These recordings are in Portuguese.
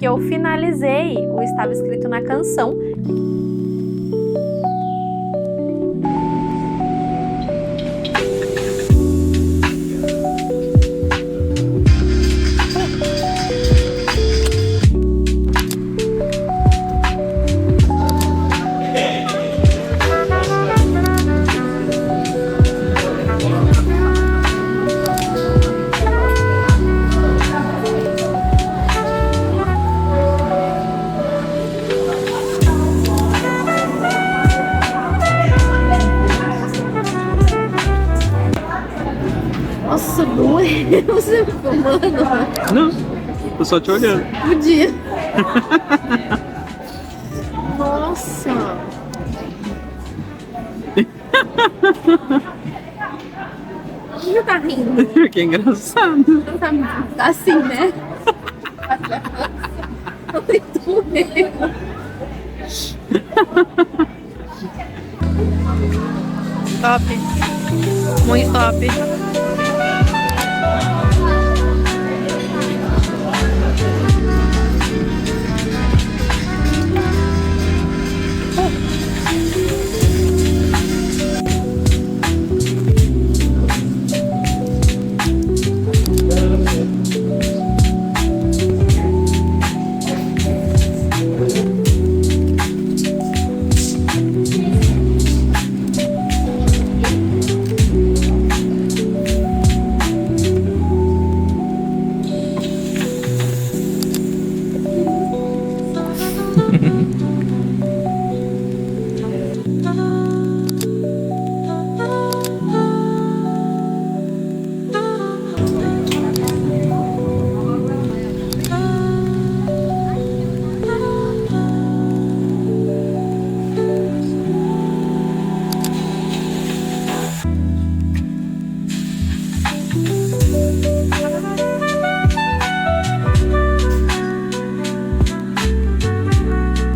que eu finalizei o Estava Escrito na Canção. Nossa, doeu. Você me filmando? Não, tô só te olhando. Podia. Nossa. Por que você tá rindo? Porque é engraçado. Não tá assim, né? Eu tô mesmo. Top. Muito top.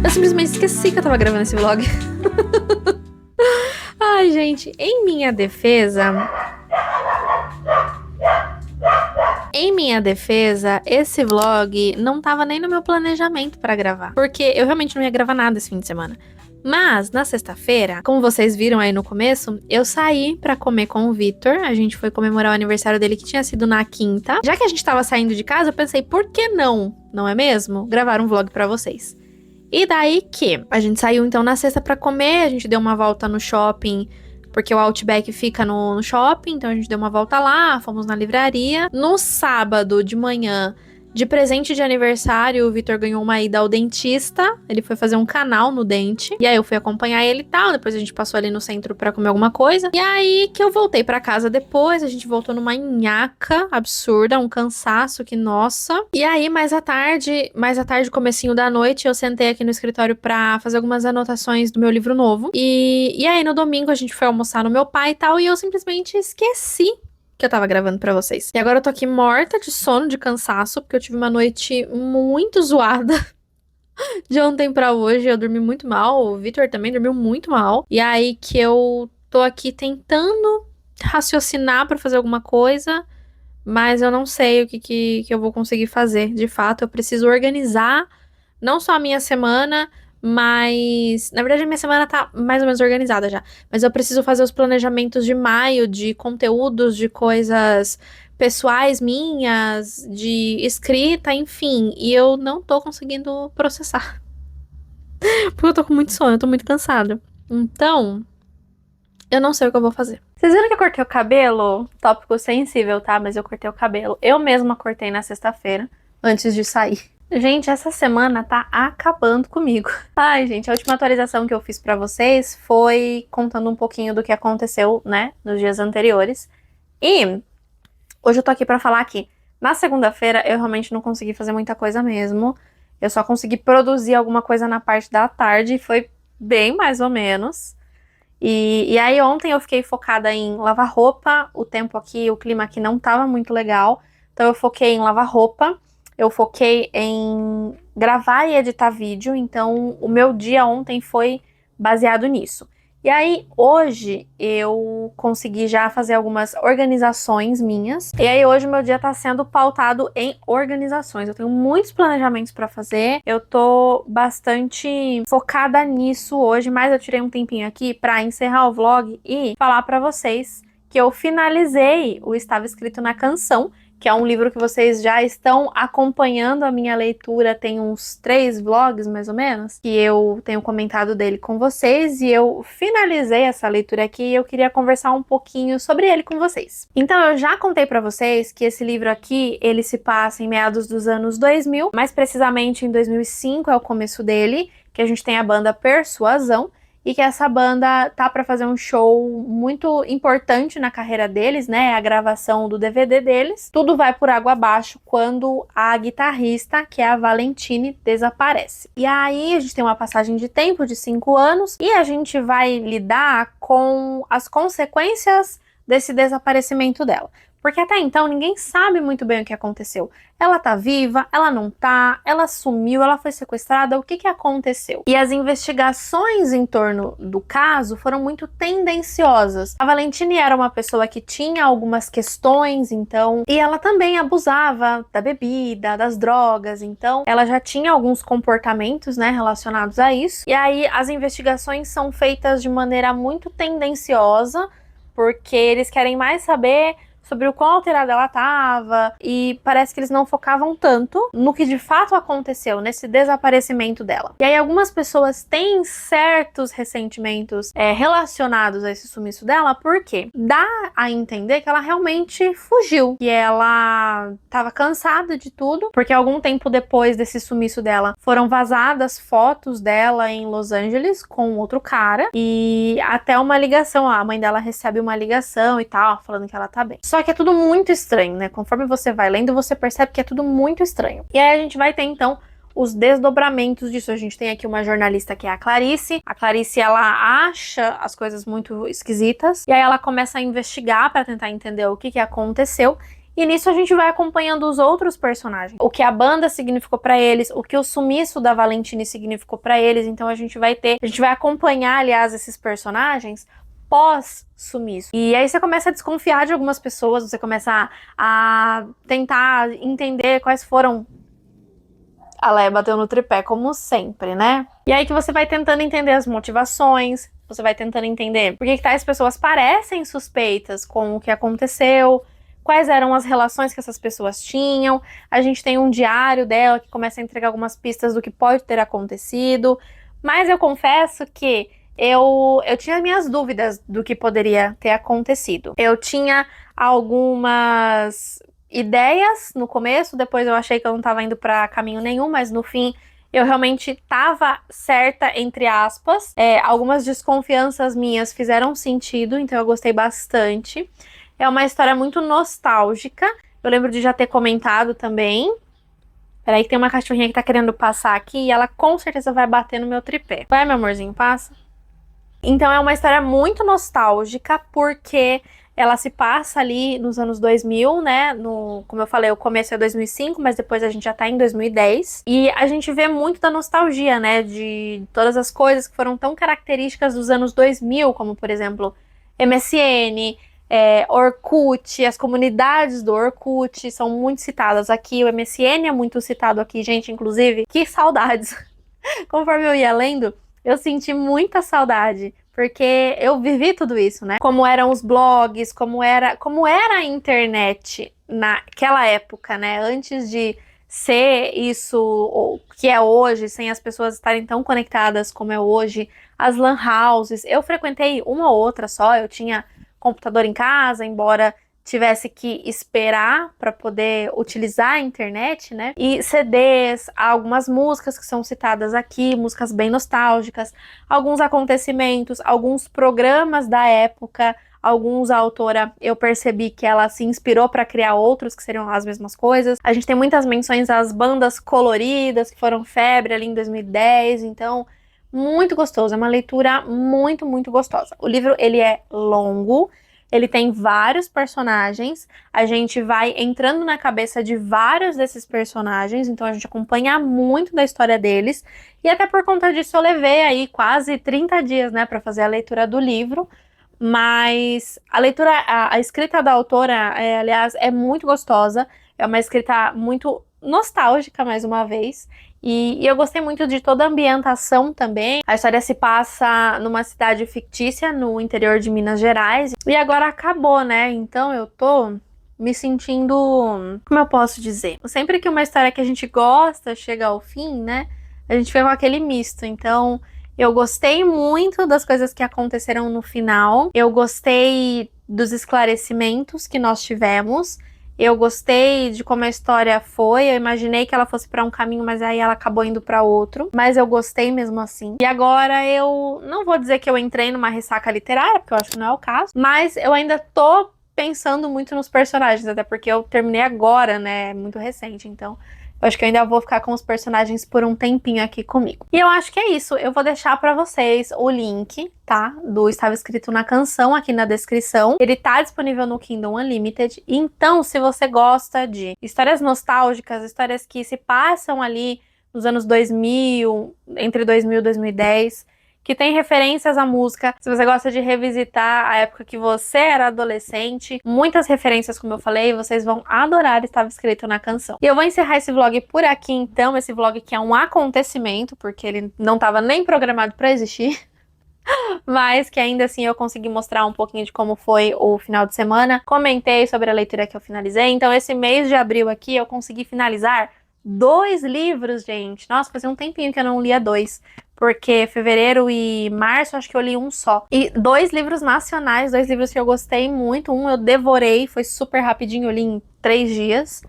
Eu simplesmente esqueci que eu tava gravando esse vlog. Ai, gente, em minha defesa, esse vlog não tava nem no meu planejamento pra gravar, porque eu realmente não ia gravar nada esse fim de semana. Mas, na sexta-feira, como vocês viram aí no começo, eu saí pra comer com o Vitor. A gente foi comemorar o aniversário dele, que tinha sido na quinta. Já que a gente tava saindo de casa, eu pensei, por que não? Não é mesmo? Gravar um vlog pra vocês. E daí que a gente saiu então na sexta pra comer, a gente deu uma volta no shopping, porque o Outback fica no shopping, então a gente deu uma volta lá, fomos na livraria. No sábado de manhã, de presente de aniversário, o Vitor ganhou uma ida ao dentista, ele foi fazer um canal no dente, e aí eu fui acompanhar ele e tal, depois a gente passou ali no centro pra comer alguma coisa, e aí que eu voltei pra casa depois, a gente voltou numa nhaca absurda, um cansaço que, nossa. E aí, mais à tarde, comecinho da noite, eu sentei aqui no escritório pra fazer algumas anotações do meu livro novo, e aí no domingo a gente foi almoçar no meu pai e tal, e eu simplesmente esqueci que eu tava gravando pra vocês. E agora eu tô aqui morta de sono, de cansaço, porque eu tive uma noite muito zoada. De ontem pra hoje, eu dormi muito mal, o Vitor também dormiu muito mal. E aí que eu tô aqui tentando raciocinar pra fazer alguma coisa, mas eu não sei o que eu vou conseguir fazer. De fato, eu preciso organizar não só a minha semana, mas... Na verdade, a minha semana tá mais ou menos organizada já. Mas eu preciso fazer os planejamentos de maio, de conteúdos, de coisas pessoais minhas, de escrita, enfim. E eu não tô conseguindo processar. Porque eu tô com muito sono, eu tô muito cansada. Então, eu não sei o que eu vou fazer. Vocês viram que eu cortei o cabelo? Tópico sensível, tá? Mas eu cortei o cabelo. Eu mesma cortei na sexta-feira, antes de sair. Gente, essa semana tá acabando comigo. Ai, gente, a última atualização que eu fiz pra vocês foi contando um pouquinho do que aconteceu, né, nos dias anteriores. E hoje eu tô aqui pra falar que na segunda-feira eu realmente não consegui fazer muita coisa mesmo. Eu só consegui produzir alguma coisa na parte da tarde e foi bem mais ou menos. E aí ontem eu fiquei focada em lavar roupa. O tempo aqui, o clima aqui não tava muito legal. Então eu foquei em lavar roupa. Eu foquei em gravar e editar vídeo, então o meu dia ontem foi baseado nisso. E aí, hoje, eu consegui já fazer algumas organizações minhas. E aí, hoje, meu dia tá sendo pautado em organizações. Eu tenho muitos planejamentos pra fazer. Eu tô bastante focada nisso hoje, mas eu tirei um tempinho aqui pra encerrar o vlog e falar pra vocês que eu finalizei o Estava Escrito na Canção, que é um livro que vocês já estão acompanhando a minha leitura, tem uns 3 vlogs, mais ou menos, que eu tenho comentado dele com vocês, e eu finalizei essa leitura aqui e eu queria conversar um pouquinho sobre ele com vocês. Então, eu já contei pra vocês que esse livro aqui, ele se passa em meados dos anos 2000, mais precisamente em 2005 é o começo dele, que a gente tem a banda Persuasão, e que essa banda tá pra fazer um show muito importante na carreira deles, né? A gravação do DVD deles. Tudo vai por água abaixo quando a guitarrista, que é a Valentine, desaparece. E aí a gente tem uma passagem de tempo de 5 anos e a gente vai lidar com as consequências desse desaparecimento dela. Porque até então ninguém sabe muito bem o que aconteceu. Ela tá viva, ela não tá, ela sumiu, ela foi sequestrada, o que que aconteceu? E as investigações em torno do caso foram muito tendenciosas. A Valentine era uma pessoa que tinha algumas questões, então, e ela também abusava da bebida, das drogas, então ela já tinha alguns comportamentos, né, relacionados a isso. E aí as investigações são feitas de maneira muito tendenciosa, porque eles querem mais saber sobre o quão alterada ela estava, e parece que eles não focavam tanto no que de fato aconteceu, nesse desaparecimento dela. E aí algumas pessoas têm certos ressentimentos relacionados a esse sumiço dela, porque dá a entender que ela realmente fugiu, que ela estava cansada de tudo, porque algum tempo depois desse sumiço dela, foram vazadas fotos dela em Los Angeles com outro cara, e até uma ligação, a mãe dela recebe uma ligação e tal, falando que ela tá bem. Só que é tudo muito estranho, né? Conforme você vai lendo, você percebe que é tudo muito estranho. E aí a gente vai ter, então, os desdobramentos disso. A gente tem aqui uma jornalista que é a Clarice. A Clarice, ela acha as coisas muito esquisitas. E aí ela começa a investigar para tentar entender o que aconteceu. E nisso a gente vai acompanhando os outros personagens. O que a banda significou pra eles, o que o sumiço da Valentine significou pra eles. Então a gente vai acompanhar, aliás, esses personagens pós-sumiço. E aí você começa a desconfiar de algumas pessoas, você começa a tentar entender quais foram... A Leia bateu no tripé, como sempre, né? E aí que você vai tentando entender as motivações, você vai tentando entender por que tais pessoas parecem suspeitas com o que aconteceu, quais eram as relações que essas pessoas tinham. A gente tem um diário dela que começa a entregar algumas pistas do que pode ter acontecido, mas eu confesso que eu tinha minhas dúvidas do que poderia ter acontecido. Eu tinha algumas ideias no começo, depois eu achei que eu não estava indo para caminho nenhum, mas no fim eu realmente estava certa, entre aspas. Algumas desconfianças minhas fizeram sentido, então eu gostei bastante. É uma história muito nostálgica, eu lembro de já ter comentado também. Peraí que tem uma cachorrinha que tá querendo passar aqui e ela com certeza vai bater no meu tripé. Vai, meu amorzinho, passa. Então é uma história muito nostálgica, porque ela se passa ali nos anos 2000, né? Como eu falei, o começo é 2005, mas depois a gente já tá em 2010. E a gente vê muito da nostalgia, né? De todas as coisas que foram tão características dos anos 2000, como, por exemplo, MSN, Orkut, as comunidades do Orkut são muito citadas aqui. O MSN é muito citado aqui, gente, inclusive. Que saudades! Conforme eu ia lendo, eu senti muita saudade, porque eu vivi tudo isso, né? Como eram os blogs, como era a internet naquela época, né? Antes de ser isso o que é hoje, sem as pessoas estarem tão conectadas como é hoje, as lan houses. Eu frequentei uma ou outra só, eu tinha computador em casa, embora tivesse que esperar para poder utilizar a internet, né? E CDs, algumas músicas que são citadas aqui, músicas bem nostálgicas, alguns acontecimentos, alguns programas da época, alguns a autora, eu percebi que ela se inspirou para criar outros que seriam as mesmas coisas. A gente tem muitas menções às bandas coloridas que foram febre ali em 2010, então muito gostoso, é uma leitura muito, muito gostosa. O livro, ele é longo, Ele tem vários personagens, a gente vai entrando na cabeça de vários desses personagens, então a gente acompanha muito da história deles, e até por conta disso eu levei aí quase 30 dias, né, para fazer a leitura do livro, mas a leitura, a escrita da autora, aliás, é muito gostosa, é uma escrita muito nostálgica, mais uma vez, e eu gostei muito de toda a ambientação também. A história se passa numa cidade fictícia no interior de Minas Gerais. E agora acabou, né? Então eu tô me sentindo... Como eu posso dizer? Sempre que uma história que a gente gosta chega ao fim, né? A gente fica com aquele misto. Então eu gostei muito das coisas que aconteceram no final. Eu gostei dos esclarecimentos que nós tivemos. Eu gostei de como a história foi, eu imaginei que ela fosse para um caminho, mas aí ela acabou indo para outro. Mas eu gostei mesmo assim. E agora eu não vou dizer que eu entrei numa ressaca literária, porque eu acho que não é o caso, mas eu ainda tô pensando muito nos personagens, até porque eu terminei agora, né, muito recente, então... Eu acho que eu ainda vou ficar com os personagens por um tempinho aqui comigo. E eu acho que é isso. Eu vou deixar pra vocês o link, tá? Do Estava Escrito na Canção aqui na descrição. Ele tá disponível no Kindle Unlimited. Então, se você gosta de histórias nostálgicas, histórias que se passam ali nos anos 2000, entre 2000 e 2010... que tem referências à música, se você gosta de revisitar a época que você era adolescente, muitas referências, como eu falei, vocês vão adorar, estava escrito na canção. E eu vou encerrar esse vlog por aqui, então, esse vlog que é um acontecimento, porque ele não estava nem programado para existir, mas que ainda assim eu consegui mostrar um pouquinho de como foi o final de semana, comentei sobre a leitura que eu finalizei, então esse mês de abril aqui eu consegui finalizar 2 livros, gente. Nossa, fazia um tempinho que eu não lia 2. Porque fevereiro e março, acho que eu li um só. E 2 livros nacionais, 2 livros que eu gostei muito. Um eu devorei, foi super rapidinho, eu li em 3 dias.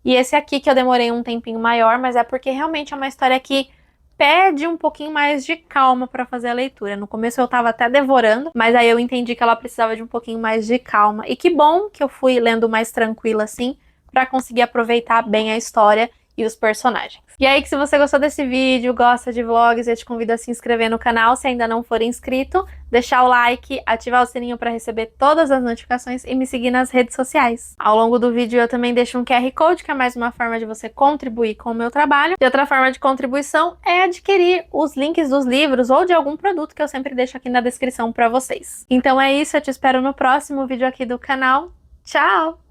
E esse aqui que eu demorei um tempinho maior, mas é porque realmente é uma história que pede um pouquinho mais de calma pra fazer a leitura. No começo eu tava até devorando, mas aí eu entendi que ela precisava de um pouquinho mais de calma. E que bom que eu fui lendo mais tranquila assim, pra conseguir aproveitar bem a história e os personagens. E aí, que se você gostou desse vídeo, gosta de vlogs, eu te convido a se inscrever no canal se ainda não for inscrito, deixar o like, ativar o sininho para receber todas as notificações e me seguir nas redes sociais. Ao longo do vídeo eu também deixo um QR Code, que é mais uma forma de você contribuir com o meu trabalho. E outra forma de contribuição é adquirir os links dos livros ou de algum produto que eu sempre deixo aqui na descrição para vocês. Então é isso, eu te espero no próximo vídeo aqui do canal. Tchau!